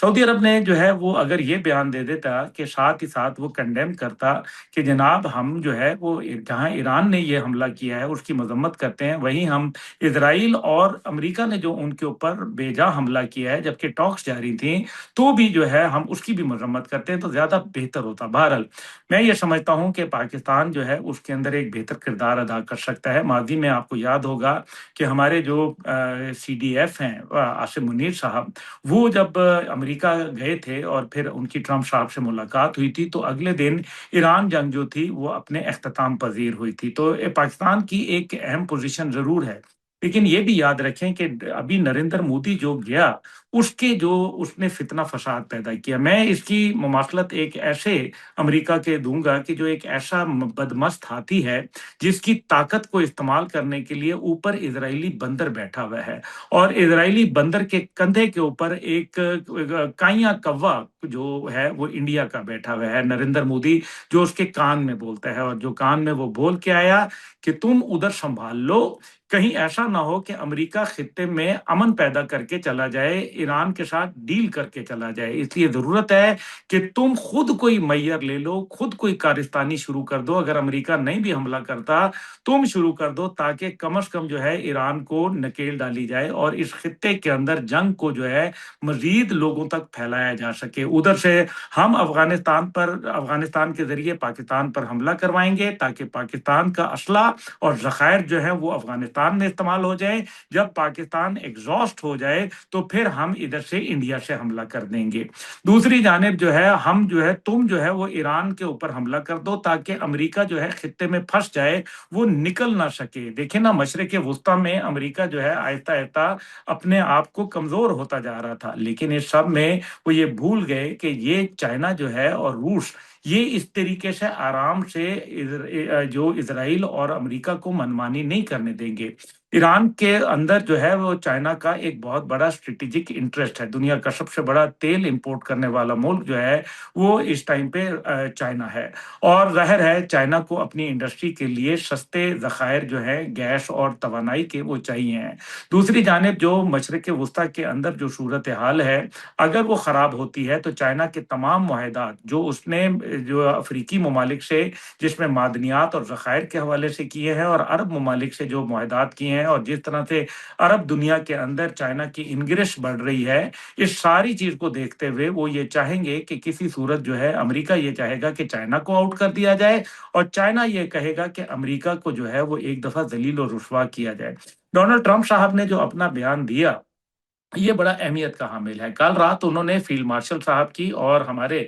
سعودی عرب نے جو ہے وہ اگر یہ بیان دے دیتا کہ ساتھ ہی ساتھ وہ کنڈیم کرتا کہ جناب ہم جو ہے وہ جہاں ایران نے یہ حملہ کیا ہے اس کی مذمت کرتے ہیں، وہیں ہم اسرائیل اور امریکہ نے جو ان کے اوپر بے جا حملہ کیا ہے جبکہ ٹاکس جاری تھیں تو بھی جو ہے ہم اس کی بھی مذمت کرتے ہیں تو زیادہ بہتر ہوتا۔ بہرحال میں یہ سمجھتا ہوں کہ پاکستان جو ہے اس کے اندر ایک بہتر کردار ادا کر سکتا ہے۔ ماضی میں آپ کو یاد ہوگا کہ ہمارے جو CDF ہیں عاصم منیر صاحب، وہ جب امریکہ گئے تھے اور پھر ان کی ٹرمپ صاحب سے ملاقات ہوئی تھی تو اگلے دن ایران جنگ جو تھی وہ اپنے اختتام پذیر ہوئی تھی۔ تو پاکستان کی ایک اہم پوزیشن ضرور ہے، لیکن یہ بھی یاد رکھیں کہ ابھی نریندر مودی جو گیا اس نے فتنہ فساد پیدا کیا۔ میں اس کی مماثلت ایک ایسے امریکہ کے دوں گا کہ جو ایک ایسا بدمست ہاتھی ہے جس کی طاقت کو استعمال کرنے کے لیے اوپر اسرائیلی بندر بیٹھا ہوا ہے، اور اسرائیلی بندر کے کندھے کے اوپر ایک کائیاں کوا جو ہے وہ انڈیا کا بیٹھا ہوا ہے، نریندر مودی، جو اس کے کان میں بولتا ہے، اور جو کان میں وہ بول کے آیا کہ تم ادھر سنبھال لو، کہیں ایسا نہ ہو کہ امریکہ خطے میں امن پیدا کر کے چلا جائے، ایران کے ساتھ ڈیل کر کے چلا جائے، اس لیے ضرورت ہے کہ تم خود کوئی میئر لے لو، خود کوئی کارستانی شروع کر دو، اگر امریکہ نہیں بھی حملہ کرتا تم شروع کر دو، تاکہ کم از کم جو ہے ایران کو نکیل ڈالی جائے اور اس خطے کے اندر جنگ کو جو ہے مزید لوگوں تک پھیلایا جا سکے۔ ادھر سے ہم افغانستان کے ذریعے پاکستان پر حملہ کروائیں گے تاکہ پاکستان کا اسلحہ اور ذخائر جو ہے وہ افغانستان میں استعمال ہو جائے، جب پاکستان ایگزاسٹ ہو جائے تو پھر ہم ادھر سے انڈیا سے حملہ کر دیں گے۔ دوسری جانب جو ہے تم جو ہے وہ ایران کے اوپر حملہ کر دو تاکہ امریکہ جو ہے خطے میں پھنس جائے، وہ نکل نہ سکے۔ دیکھیں نا، مشرق وسطیٰ میں امریکہ جو ہے آہستہ آہستہ اپنے آپ کو کمزور ہوتا جا رہا تھا، لیکن اس سب میں وہ یہ بھول گئے کہ یہ چائنا جو ہے اور روس، یہ اس طریقے سے آرام سے جو اسرائیل اور امریکہ کو منمانی نہیں کرنے دیں گے۔ ایران کے اندر جو ہے وہ چائنا کا ایک بہت بڑا اسٹریٹجک انٹرسٹ ہے، دنیا کا سب سے بڑا تیل امپورٹ کرنے والا ملک جو ہے وہ اس ٹائم پہ چائنا ہے، اور ظاہر ہے چائنا کو اپنی انڈسٹری کے لیے سستے ذخائر جو ہے گیس اور توانائی کے وہ چاہیے ہیں۔ دوسری جانب جو مشرق وسطیٰ کے اندر جو صورتحال ہے، اگر وہ خراب ہوتی ہے تو چائنا کے تمام معاہدات جو اس نے جو افریقی ممالک سے جس میں معدنیات اور ذخائر کے حوالے سے کیے ہیں، اور عرب ممالک سے جو معاہدات کیے ہیں، اور جس طرح سے عرب دنیا کے اندر چائنا کی انگرش بڑھ رہی ہے، اس ساری چیز کو دیکھتے ہوئے وہ یہ چاہیں گے کہ کسی صورت جو ہے امریکہ یہ چاہے گا کہ چائنا کو آؤٹ کر دیا جائے، اور چائنا یہ کہے گا کہ امریکہ کو جو ہے وہ ایک دفعہ ذلیل و رسوا کیا جائے۔ ڈونلڈ ٹرمپ صاحب نے جو اپنا بیان دیا یہ بڑا اہمیت کا حامل ہے۔ کل رات انہوں نے فیلڈ مارشل صاحب کی اور ہمارے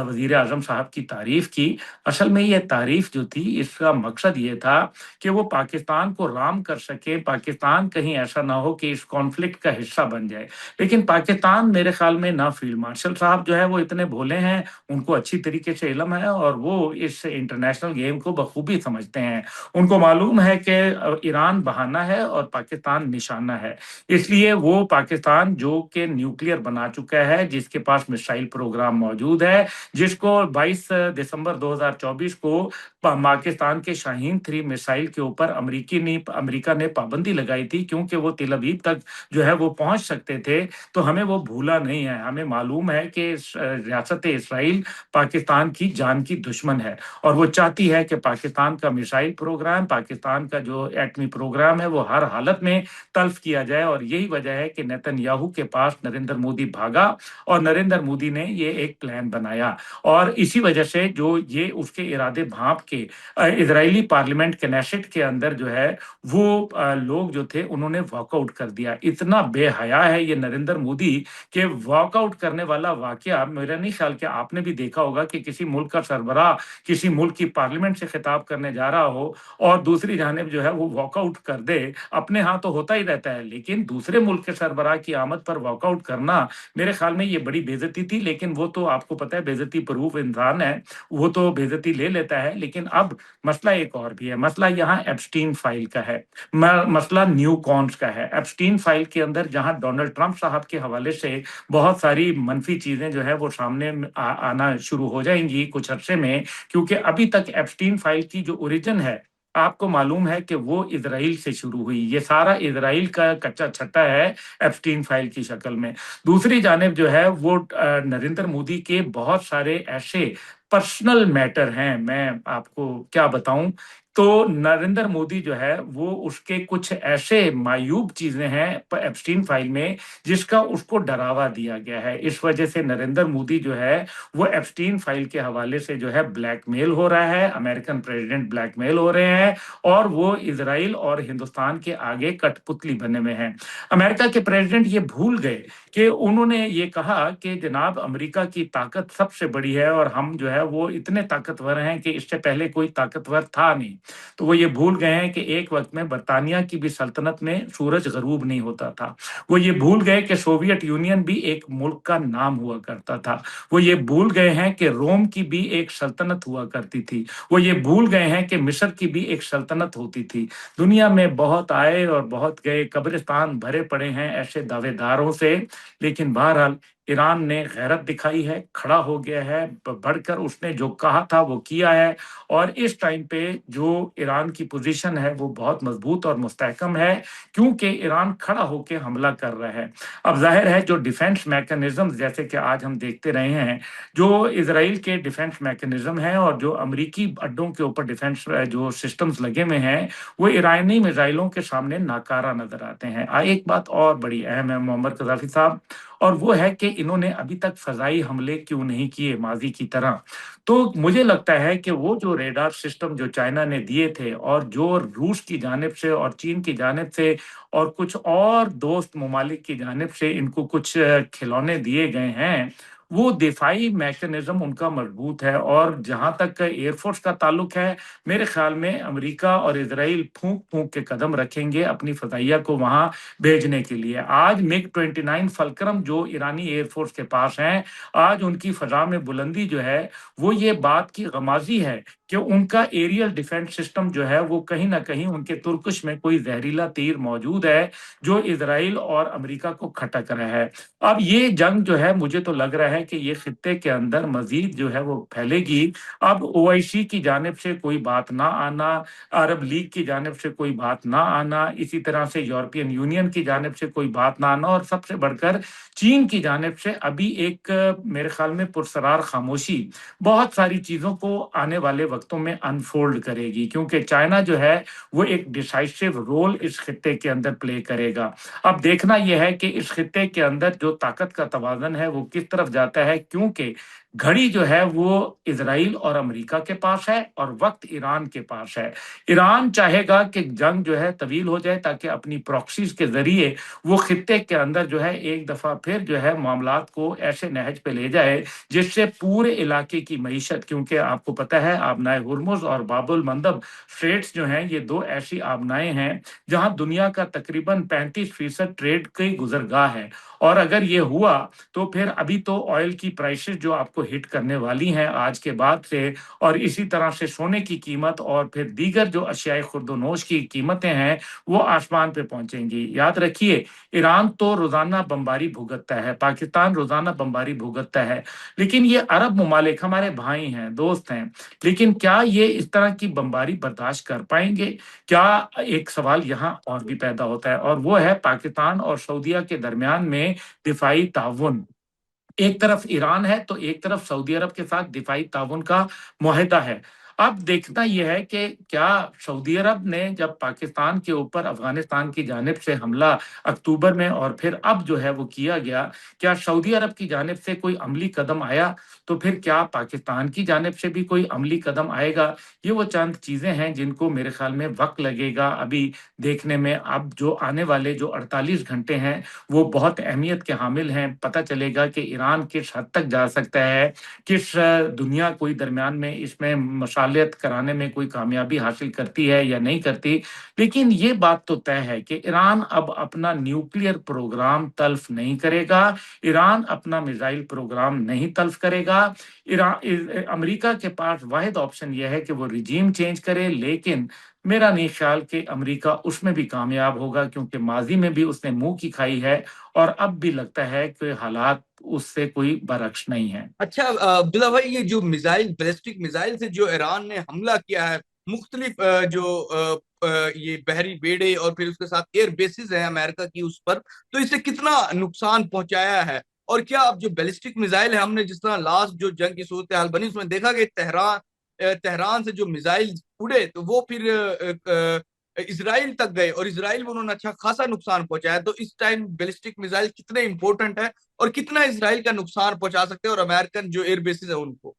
وزیر اعظم صاحب کی تعریف کی۔ اصل میں یہ تعریف جو تھی اس کا مقصد یہ تھا کہ وہ پاکستان کو رام کر سکے، پاکستان کہیں ایسا نہ ہو کہ اس کانفلکٹ کا حصہ بن جائے۔ لیکن پاکستان میرے خیال میں نہ فیلڈ مارشل صاحب جو ہے وہ اتنے بھولے ہیں، ان کو اچھی طریقے سے علم ہے اور وہ اس انٹرنیشنل گیم کو بخوبی سمجھتے ہیں۔ ان کو معلوم ہے کہ ایران بہانہ ہے اور پاکستان نشانہ ہے، اس لیے وہ پاکستان جو کہ نیوکلیئر بنا چکا ہے، جس کے پاس میسائل پروگرام موجود ہے، جس کو 22 دسمبر 2024 کو پاکستان کے شاہین 3 میسائل کے اوپر امریکہ نے پابندی لگائی تھی کیونکہ وہ تل ابیب تک جو ہے وہ پہنچ سکتے تھے، تو ہمیں وہ بھولا نہیں ہے۔ ہمیں معلوم ہے کہ ریاست اسرائیل پاکستان کی جان کی دشمن ہے، اور وہ چاہتی ہے کہ پاکستان کا میسائل پروگرام، پاکستان کا جو ایٹمی پروگرام ہے وہ ہر حالت میں تلف کیا جائے، اور یہی وجہ ہے کہ نیتن کے پاس نریندر مودی بھاگا اور نریندر مودی نے یہ ایک پلان بنایا، اور اسی وجہ سے جو یہ اس کے ارادے بھانپ کے اسرائیلی پارلیمنٹ کنیسٹ کے اندر جو ہے وہ لوگ جو تھے انہوں نے واک آؤٹ کر دیا۔ اتنا بے حیا ہے یہ نریندر مودی کہ واک آؤٹ کرنے والا واقعہ میرا نہیں خیال کہ آپ نے بھی دیکھا ہوگا کہ کسی ملک کا سربراہ کسی ملک کی پارلیمنٹ سے خطاب کرنے جا رہا ہو اور دوسری جانب جو ہے وہ واک آؤٹ کر دے۔ اپنے ہاں تو ہوتا ہی رہتا ہے، لیکن دوسرے ملک کے سربراہ کی آمد پر واک آؤٹ کرنا میرے خیال میں یہ بڑی بے عزتی تھی، لیکن وہ تو آپ کو پتہ ہے بے عزتی پروف انسان ہے، وہ تو بے عزتی لے لیتا ہے۔ لیکن اب مسئلہ ایک اور بھی ہے، مسئلہ یہاں ایپسٹین فائل کا ہے، مسئلہ نیو کونس کا ہے۔ ایپسٹین فائل کے اندر جہاں ڈونلڈ ٹرمپ صاحب کے حوالے سے بہت ساری منفی چیزیں جو ہے وہ سامنے آنا شروع ہو جائیں گی کچھ عرصے میں، کیونکہ ابھی تک ایپسٹین فائل کی جو اوریجن ہے آپ کو معلوم ہے کہ وہ اسرائیل سے شروع ہوئی، یہ سارا اسرائیل کا کچا چھٹا ہے ایپسٹین فائل کی شکل میں۔ دوسری جانب جو ہے وہ نریندر مودی کے بہت سارے ایسے پرسنل میٹر ہیں، میں آپ کو کیا بتاؤں۔ تو نریندر مودی جو ہے وہ اس کے کچھ ایسے معیوب چیزیں ہیں ایپسٹین فائل میں جس کا اس کو ڈراوا دیا گیا ہے۔ اس وجہ سے نریندر مودی جو ہے وہ ایپسٹین فائل کے حوالے سے جو ہے بلیک میل ہو رہا ہے، امریکن پریزیڈنٹ بلیک میل ہو رہے ہیں، اور وہ اسرائیل اور ہندوستان کے آگے کٹ پتلی بنے ہوئے ہیں۔ امریکہ کے پریزیڈنٹ یہ بھول گئے کہ انہوں نے یہ کہا کہ جناب امریکہ کی طاقت سب سے بڑی ہے اور ہم جو ہے وہ اتنے طاقتور ہیں کہ اس سے پہلے کوئی طاقتور تھا نہیں۔ تو وہ یہ بھول گئے ہیں کہ ایک وقت میں برطانیہ کی بھی سلطنت میں سورج غروب نہیں ہوتا تھا۔ وہ یہ بھول گئے کہ سوویت یونین بھی ایک ملک کا نام ہوا کرتا تھا۔ وہ یہ بھول گئے ہیں کہ روم کی بھی ایک سلطنت ہوا کرتی تھی۔ وہ یہ بھول گئے ہیں کہ مصر کی بھی ایک سلطنت ہوتی تھی۔ دنیا میں بہت آئے اور بہت گئے، قبرستان بھرے پڑے ہیں ایسے دعوے داروں سے، لیکن بہرحال ایران نے غیرت دکھائی ہے، کھڑا ہو گیا ہے، بڑھ کر اس نے جو کہا تھا وہ کیا ہے، اور اس ٹائم پہ جو ایران کی پوزیشن ہے وہ بہت مضبوط اور مستحکم ہے، کیونکہ ایران کھڑا ہو کے حملہ کر رہا ہے۔ اب ظاہر ہے جو ڈیفنس میکانزم جیسے کہ آج ہم دیکھتے رہے ہیں، جو اسرائیل کے ڈیفنس میکانزم ہیں اور جو امریکی اڈوں کے اوپر ڈیفنس جو سسٹمز لگے ہوئے ہیں، وہ ایرانی میزائلوں کے سامنے ناکارہ نظر آتے ہیں۔ ایک بات اور بڑی اہم ہے محمد قذافی صاحب، اور وہ ہے کہ انہوں نے ابھی تک فضائی حملے کیوں نہیں کیے ماضی کی طرح۔ تو مجھے لگتا ہے کہ وہ جو ریڈار سسٹم جو چائنا نے دیے تھے، اور جو روس کی جانب سے اور چین کی جانب سے اور کچھ اور دوست ممالک کی جانب سے ان کو کچھ کھلونے دیے گئے ہیں، وہ دفاعی میکانزم ان کا مضبوط ہے۔ اور جہاں تک ایئر فورس کا تعلق ہے، میرے خیال میں امریکہ اور اسرائیل پھونک پھونک کے قدم رکھیں گے اپنی فضائیہ کو وہاں بھیجنے کے لیے۔ آج مگ 29 فلکرم جو ایرانی ایئر فورس کے پاس ہیں، آج ان کی فضا میں بلندی جو ہے وہ یہ بات کی غمازی ہے کہ ان کا ایریل ڈیفنس سسٹم جو ہے وہ کہیں نہ کہیں ان کے ترکش میں کوئی زہریلا تیر موجود ہے جو اسرائیل اور امریکہ کو کھٹک رہا ہے۔ اب یہ جنگ جو ہے مجھے تو لگ رہا ہے کہ یہ خطے کے اندر مزید جو ہے وہ پھیلے گی۔ اب OIC کی جانب سے کوئی بات نہ آنا، عرب لیگ کی جانب سے کوئی بات نہ آنا، اسی طرح سے یورپین یونین کی جانب سے کوئی بات نہ آنا، اور سب سے بڑھ کر چین کی جانب سے ابھی ایک میرے خیال میں پرسرار خاموشی بہت ساری چیزوں کو آنے والے وقتوں میں انفولڈ کرے گی، کیونکہ چائنا جو ہے وہ ایک ڈیسائسو رول اس خطے کے اندر پلے کرے گا۔ اب دیکھنا یہ ہے کہ اس خطے کے اندر جو طاقت کا توازن ہے وہ کس طرف جاتا ہے، کیونکہ گھڑی جو ہے وہ اسرائیل اور امریکہ کے پاس ہے اور وقت ایران کے پاس ہے۔ ایران چاہے گا کہ جنگ جو ہے طویل ہو جائے تاکہ اپنی پراکسیز کے ذریعے وہ خطے کے اندر جو ہے ایک دفعہ پھر جو ہے معاملات کو ایسے نہج پہ لے جائے جس سے پورے علاقے کی معیشت، کیونکہ آپ کو پتہ ہے آبنائے ہرمز اور باب المندب اسٹریٹس جو ہیں یہ دو ایسی آبنائیں ہیں جہاں دنیا کا تقریباً 35% ٹریڈ کی گزرگاہ ہے، اور اگر یہ ہوا تو پھر ابھی تو آئل کی پرائسز جو آپ کو ہٹ کرنے والی ہیں آج کے بعد سے، اور اسی طرح سے سونے کی قیمت اور پھر دیگر جو اشیاء خرد و نوش کی قیمتیں ہیں وہ آسمان پہ پہنچیں گی۔ یاد رکھیے ایران تو روزانہ بمباری بھگتتا ہے، پاکستان روزانہ بمباری بھگتتا ہے، لیکن یہ عرب ممالک ہمارے بھائی ہیں، دوست ہیں، لیکن کیا یہ اس طرح کی بمباری برداشت کر پائیں گے؟ کیا ایک سوال یہاں اور بھی پیدا ہوتا ہے، اور وہ ہے پاکستان اور سعودیہ کے درمیان میں دفاعی تعاون۔ ایک طرف ایران ہے تو ایک طرف سعودی عرب کے ساتھ دفاعی تعاون کا معاہدہ ہے۔ اب دیکھنا یہ ہے کہ کیا سعودی عرب نے جب پاکستان کے اوپر افغانستان کی جانب سے حملہ اکتوبر میں اور پھر اب جو ہے وہ کیا گیا، کیا سعودی عرب کی جانب سے کوئی عملی قدم آیا؟ تو پھر کیا پاکستان کی جانب سے بھی کوئی عملی قدم آئے گا؟ یہ وہ چند چیزیں ہیں جن کو میرے خیال میں وقت لگے گا ابھی دیکھنے میں۔ اب جو آنے والے جو 48 گھنٹے ہیں وہ بہت اہمیت کے حامل ہیں، پتہ چلے گا کہ ایران کس حد تک جا سکتا ہے، کس دنیا کوئی درمیان میں اس میں مصالحت کرانے میں کوئی کامیابی حاصل کرتی ہے یا نہیں کرتی۔ لیکن یہ بات تو طے ہے کہ ایران اب اپنا نیوکلیئر پروگرام تلف نہیں کرے گا، ایران اپنا میزائل پروگرام نہیں تلف کرے گا۔ امریکہ کے پاس واحد آپشن یہ ہے کہ وہ رجیم چینج کرے، لیکن میرا نہیں خیال کہ امریکہ اس میں بھی کامیاب ہوگا، کیونکہ ماضی میں بھی اس نے منہ کی کھائی ہے اور اب بھی لگتا ہے کہ حالات اس سے کوئی برعکس نہیں ہے۔ اچھا عبداللہ بھائی، یہ جو میزائل بیلسٹک میزائل سے جو ایران نے حملہ کیا ہے مختلف یہ بحری بیڑے اور پھر اس کے ساتھ ایئر بیسز ہیں امریکہ کی اس پر، تو اس سے کتنا نقصان پہنچایا ہے؟ اور کیا اب جو بیلسٹک میزائل ہے، ہم نے جس طرح لاسٹ جو جنگ کی صورتحال بنی اس میں دیکھا کہ تہران سے جو میزائل اڑے تو وہ پھر اسرائیل تک گئے، اور اسرائیل میں انہوں نے اچھا خاصا نقصان پہنچایا. تو اس ٹائم بیلسٹک میزائل کتنے امپورٹنٹ ہے اور کتنا اسرائیل کا نقصان پہنچا سکتے ہیں اور امریکن جو ایئر بیسز ہیں ان کو؟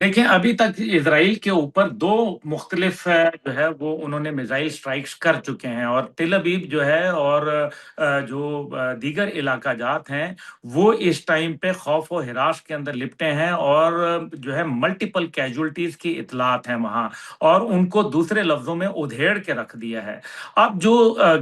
دیکھیں، ابھی تک اسرائیل کے اوپر دو مختلف جو ہے وہ انہوں نے میزائل سٹرائکس کر چکے ہیں، اور تل ابیب جو ہے اور جو دیگر علاقہ جات ہیں وہ اس ٹائم پہ خوف و ہراس کے اندر لپٹے ہیں، اور جو ہے ملٹیپل کیجولٹیز کی اطلاعات ہیں وہاں، اور ان کو دوسرے لفظوں میں ادھیڑ کے رکھ دیا ہے. اب جو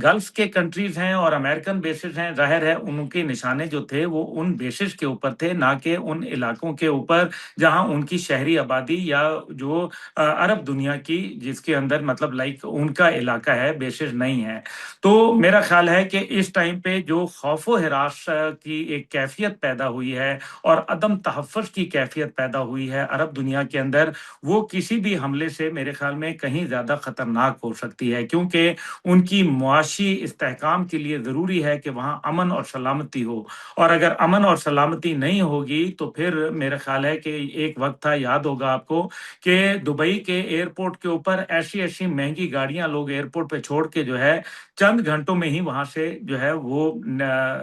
گلف کے کنٹریز ہیں اور امریکن بیسز ہیں، ظاہر ہے ان کے نشانے جو تھے وہ ان بیسز کے اوپر تھے، نہ کہ ان علاقوں کے اوپر جہاں ان کی شہری آبادی یا جو عرب دنیا کی جس کے اندر مطلب لائک ان کا علاقہ ہے، بیسز نہیں ہے. تو میرا خیال ہے کہ اس ٹائم پہ جو خوف و ہراس کی ایک کیفیت پیدا ہوئی ہے اور عدم تحفظ کی کیفیت پیدا ہوئی ہے عرب دنیا کے اندر، وہ کسی بھی حملے سے میرے خیال میں کہیں زیادہ خطرناک ہو سکتی ہے، کیونکہ ان کی معاشی استحکام کے لیے ضروری ہے کہ وہاں امن اور سلامتی ہو، اور اگر امن اور سلامتی نہیں ہوگی تو پھر میرا خیال ہے کہ ایک وقت تھا، یاد ہوگا آپ کو، کہ دبئی کے ایئرپورٹ کے اوپر ایسی ایسی مہنگی گاڑیاں لوگ ایئرپورٹ پہ چھوڑ کے جو ہے چند گھنٹوں میں ہی وہاں سے جو ہے وہ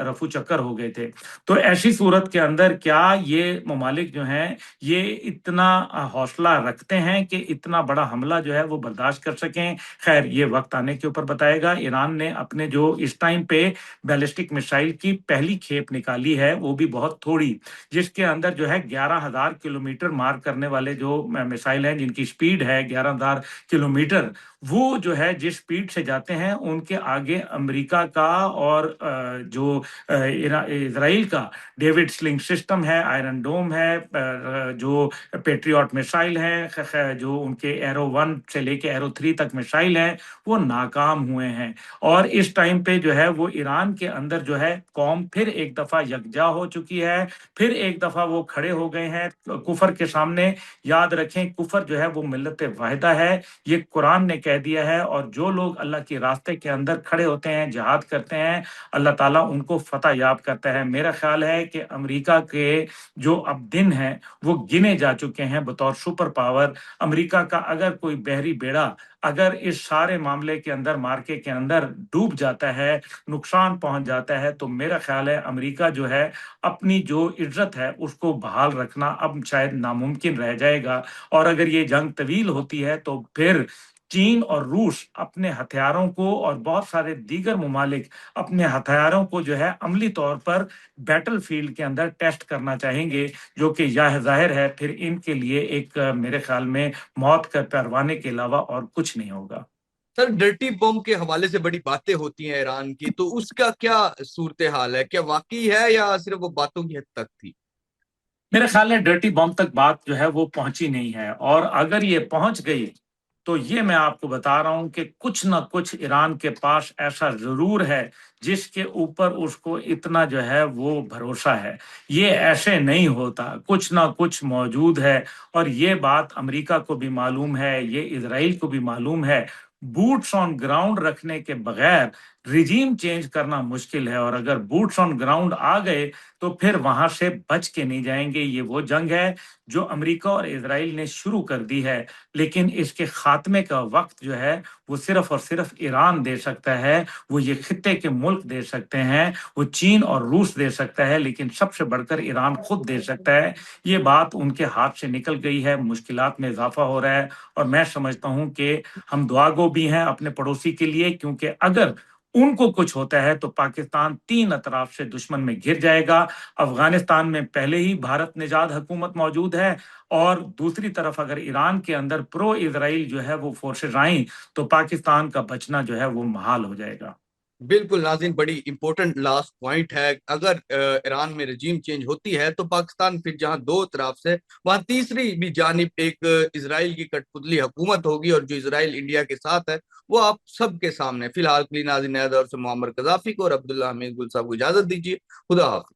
رفو چکر ہو گئے تھے. تو ایسی صورت کے اندر کیا یہ ممالک جو ہیں یہ اتنا حوصلہ رکھتے ہیں کہ اتنا بڑا حملہ جو ہے وہ برداشت کر سکیں؟ خیر، یہ وقت آنے کے اوپر بتائے گا. ایران نے اپنے جو اس ٹائم پہ بیلسٹک میسائل کی پہلی کھیپ نکالی ہے وہ بھی بہت تھوڑی، جس کے اندر جو ہے 11,000 کلومیٹر مار کرنے والے جو میسائل ہیں جن کی سپیڈ ہے 11,000 کلومیٹر، وہ جو ہے جس سپیڈ سے جاتے ہیں ان کے آگے امریکہ کا اور جو اسرائیل کا ڈیوڈ سلنگ سسٹم ہے، آئرن ڈوم ہے، جو پیٹریوٹ میسائل ہے، جو ان کے ایرو 1 سے لے کے ایرو 3 تک میسائل ہیں، وہ ناکام ہوئے ہیں. اور اس ٹائم پہ جو ہے وہ ایران کے اندر جو ہے قوم پھر ایک دفعہ یکجا ہو چکی ہے، پھر ایک دفعہ وہ کھڑے ہو گئے ہیں کفر کے سامنے. یاد رکھیں، کفر جو ہے وہ ملت واحدہ ہے، یہ قرآن نے کہہ دیا ہے، اور جو لوگ اللہ کے راستے کے اندر کھڑے ہوتے ہیں، جہاد کرتے ہیں، اللہ تعالیٰ ان کو فتح یاب کرتا ہے. میرا خیال ہے کہ امریکہ کے جو اب دن ہیں وہ گنے جا چکے ہیں بطور سپر پاور. امریکہ کا اگر کوئی بحری بیڑا اگر اس سارے معاملے کے اندر مارکے کے اندر ڈوب جاتا ہے، نقصان پہنچ جاتا ہے، تو میرا خیال ہے امریکہ جو ہے اپنی جو عزت ہے اس کو بحال رکھنا اب شاید ناممکن رہ جائے گا. اور اگر یہ جنگ طویل ہوتی ہے تو پھر چین اور روس اپنے ہتھیاروں کو اور بہت سارے دیگر ممالک اپنے ہتھیاروں کو جو ہے عملی طور پر بیٹل فیلڈ کے اندر ٹیسٹ کرنا چاہیں گے، جو کہ یہ ظاہر ہے پھر ان کے لیے ایک میرے خیال میں موت کا پروانے کے علاوہ اور کچھ نہیں ہوگا. سر، ڈرٹی بم کے حوالے سے بڑی باتیں ہوتی ہیں ایران کی، تو اس کا کیا صورتحال ہے؟ کیا واقعی ہے یا صرف وہ باتوں کی حد تک تھی؟ میرے خیال ہے ڈرٹی بم تک بات جو ہے وہ پہنچی نہیں ہے، اور اگر یہ پہنچ گئی تو یہ میں آپ کو بتا رہا ہوں کہ کچھ نہ کچھ ایران کے پاس ایسا ضرور ہے جس کے اوپر اس کو اتنا جو ہے وہ بھروسہ ہے. یہ ایسے نہیں ہوتا، کچھ نہ کچھ موجود ہے، اور یہ بات امریکہ کو بھی معلوم ہے، یہ اسرائیل کو بھی معلوم ہے. بوٹس آن گراؤنڈ رکھنے کے بغیر ریجیم چینج کرنا مشکل ہے، اور اگر بوٹس آن گراؤنڈ آ گئے تو پھر وہاں سے بچ کے نہیں جائیں گے. یہ وہ جنگ ہے جو امریکہ اور اسرائیل نے شروع کر دی ہے، لیکن اس کے خاتمے کا وقت جو ہے وہ صرف اور صرف ایران دے سکتا ہے. وہ یہ خطے کے ملک دے سکتے ہیں، وہ چین اور روس دے سکتا ہے، لیکن سب سے بڑھ کر ایران خود دے سکتا ہے. یہ بات ان کے ہاتھ سے نکل گئی ہے، مشکلات میں اضافہ ہو رہا ہے، اور میں سمجھتا ہوں کہ ہم دعا گو بھی ہیں اپنے پڑوسی کے لیے، کیونکہ اگر ان کو کچھ ہوتا ہے تو پاکستان 3 اطراف سے دشمن میں گر جائے گا. افغانستان میں پہلے ہی بھارت نژاد حکومت موجود ہے، اور دوسری طرف اگر ایران کے اندر پرو اسرائیل جو ہے وہ فورسز آئیں تو پاکستان کا بچنا جو ہے وہ محال ہو جائے گا. بالکل ناظرین، بڑی امپورٹنٹ لاسٹ پوائنٹ ہے. اگر ایران میں رجیم چینج ہوتی ہے تو پاکستان پھر جہاں دو طرف سے، وہاں تیسری بھی جانب ایک اسرائیل کی کٹ پتلی حکومت ہوگی، اور جو اسرائیل انڈیا کے ساتھ ہے وہ آپ سب کے سامنے. فی الحال کے لیے ناظرین، نیا دور سے معمر قذافی کو اور عبداللہ حمید گل صاحب کو اجازت دیجیے. خدا حافظ.